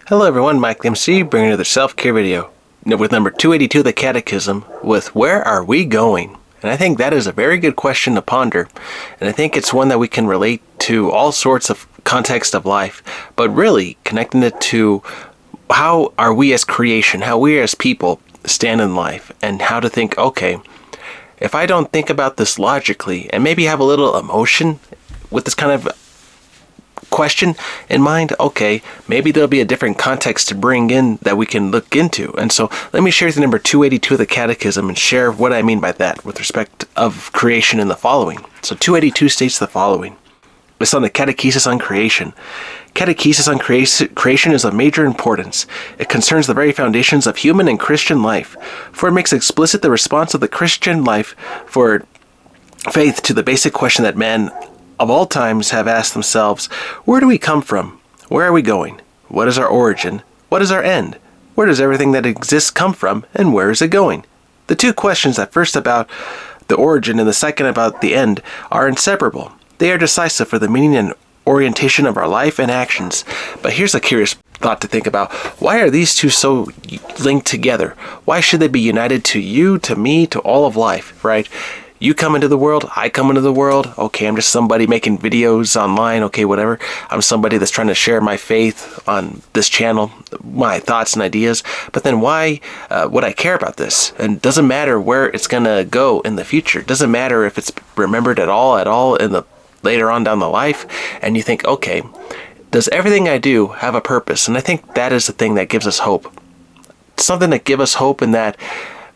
Hello everyone, Mike the MC, bringing another self-care video with number 282 of the Catechism with Where Are We Going? And I think that is a very good question to ponder, and I think it's one that we can relate to all sorts of context of life, but really connecting it to how are we as creation, how we as people stand in life, and how to think, okay, if I don't think about this logically and maybe have a little emotion with this kind of question in mind, okay, maybe there'll be a different context to bring in that we can look into. And so let me share the number 282 of the Catechism and share what I mean by that with respect of creation in the following. So 282 states the following. It's on the Catechesis on Creation. Catechesis on creation is of major importance. It concerns the very foundations of human and Christian life, for it makes explicit the response of the Christian life for faith to the basic question that men of all times have asked themselves: where do we come from? Where are we going? What is our origin? What is our end? Where does everything that exists come from, and where is it going? The two questions, at first about the origin and the second about the end, are inseparable. They are decisive for the meaning and orientation of our life and actions. But here's a curious thought to think about. Why are these two so linked together? Why should they be united to you, to me, to all of life, right? You come into the world, I come into the world. Okay, I'm just somebody making videos online, okay, whatever. I'm somebody that's trying to share my faith on this channel, my thoughts and ideas. But then why would I care about this? And it doesn't matter where it's going to go in the future. It doesn't matter if it's remembered at all in the later on down the life. And you think, okay, does everything I do have a purpose? And I think that is the thing that gives us hope. Something that gives us hope in that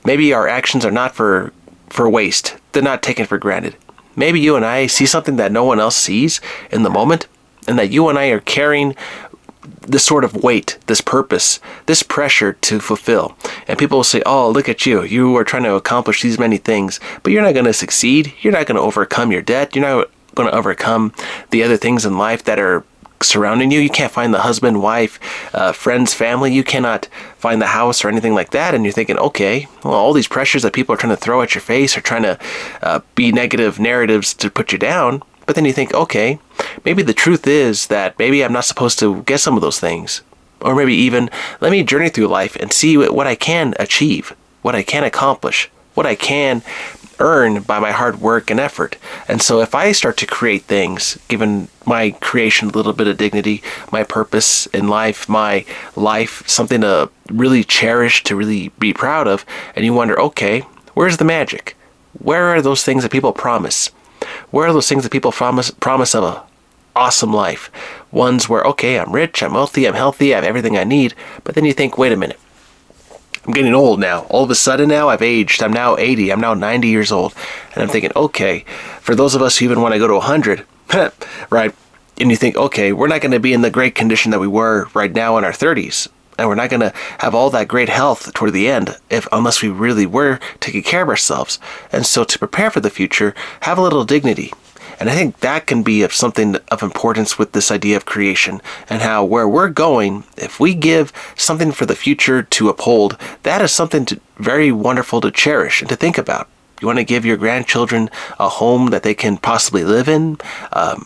maybe our actions are not for waste. They're not taken for granted. Maybe you and I see something that no one else sees in the moment, and that you and I are carrying this sort of weight, this purpose, this pressure to fulfill. And people will say, oh, look at you. You are trying to accomplish these many things, but you're not going to succeed. You're not going to overcome your debt. You're not going to overcome the other things in life that are surrounding you. You can't find the husband, wife, friends, family. You cannot find the house or anything like that. And you're thinking, okay, well, all these pressures that people are trying to throw at your face are trying to be negative narratives to put you down. But then you think, okay, maybe the truth is that maybe I'm not supposed to get some of those things. Or maybe even let me journey through life and see what I can achieve, what I can accomplish, what I can earn by my hard work and effort. And so if I start to create things, given my creation a little bit of dignity, my purpose in life, my life, something to really cherish, to really be proud of, and you wonder, okay, where's the magic? Where are those things that people promise? Where are those things that people promise of a awesome life? Ones where, okay, I'm rich, I'm wealthy, I'm healthy, I have everything I need. But then you think, wait a minute, I'm getting old now. All of a sudden now I've aged. I'm now 80. I'm now 90 years old. And I'm thinking, okay, for those of us who even want to go to 100, right? And you think, okay, we're not going to be in the great condition that we were right now in our 30s. And we're not going to have all that great health toward the end unless we really were taking care of ourselves. And so to prepare for the future, have a little dignity. And I think that can be of something of importance with this idea of creation and how where we're going, if we give something for the future to uphold, that is something very wonderful to cherish and to think about. You want to give your grandchildren a home that they can possibly live in, a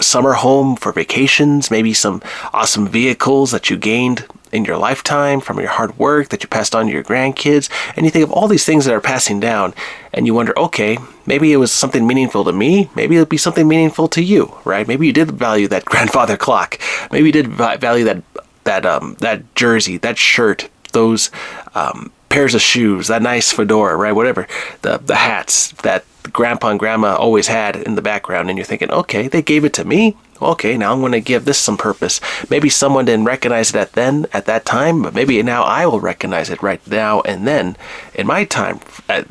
summer home for vacations, maybe some awesome vehicles that you gained in your lifetime from your hard work that you passed on to your grandkids. And you think of all these things that are passing down and you wonder, okay, maybe it was something meaningful to me. Maybe it'll be something meaningful to you, right? Maybe you did value that grandfather clock. Maybe you did value that jersey, that shirt, those pairs of shoes, that nice fedora, right? Whatever, the hats that grandpa and grandma always had in the background. And you're thinking, okay, they gave it to me. Okay, now I'm going to give this some purpose. Maybe someone didn't recognize it at that time, but maybe now I will recognize it right now and then in my time,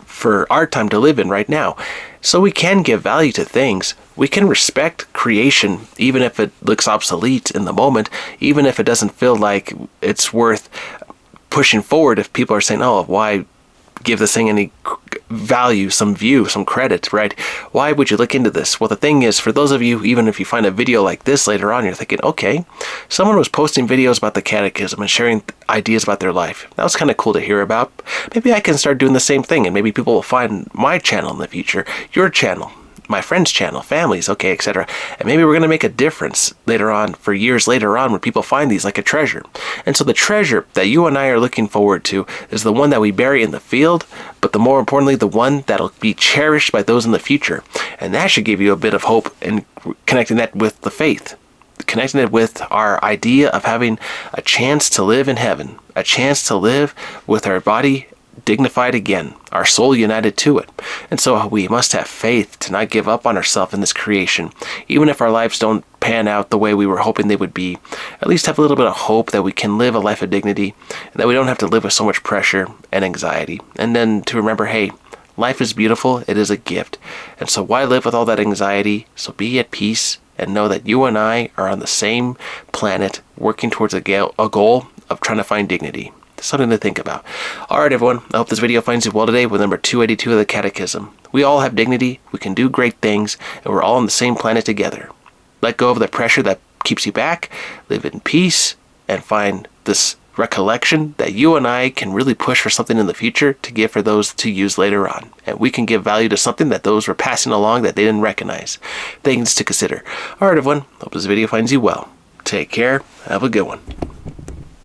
for our time to live in right now. So we can give value to things. We can respect creation, even if it looks obsolete in the moment, even if it doesn't feel like it's worth pushing forward. If people are saying, oh, why give this thing any value, some view, some credit, right? Why would you look into this? Well, the thing is, for those of you, even if you find a video like this later on, you're thinking, okay, someone was posting videos about the Catechism and sharing ideas about their life. That was kind of cool to hear about. Maybe I can start doing the same thing, and maybe people will find my channel in the future, your channel, my friend's channel, families, okay, etc. And maybe we're going to make a difference later on, for years later on, when people find these like a treasure. And so the treasure that you and I are looking forward to is the one that we bury in the field, but the more importantly, the one that'll be cherished by those in the future. And that should give you a bit of hope in connecting that with the faith, connecting it with our idea of having a chance to live in heaven, a chance to live with our body dignified again, our soul united to it. And so we must have faith to not give up on ourselves in this creation, even if our lives don't pan out the way we were hoping they would be. At least have a little bit of hope that we can live a life of dignity, and that we don't have to live with so much pressure and anxiety. And then to remember, hey, life is beautiful, it is a gift. And so why live with all that anxiety? So be at peace and know that you and I are on the same planet, working towards a goal of trying to find dignity. Something to think about. Alright everyone, I hope this video finds you well today with number 282 of the Catechism. We all have dignity, we can do great things, and we're all on the same planet together. Let go of the pressure that keeps you back, live in peace, and find this recollection that you and I can really push for something in the future to give for those to use later on. And we can give value to something that those were passing along that they didn't recognize. Things to consider. Alright everyone, hope this video finds you well. Take care, have a good one.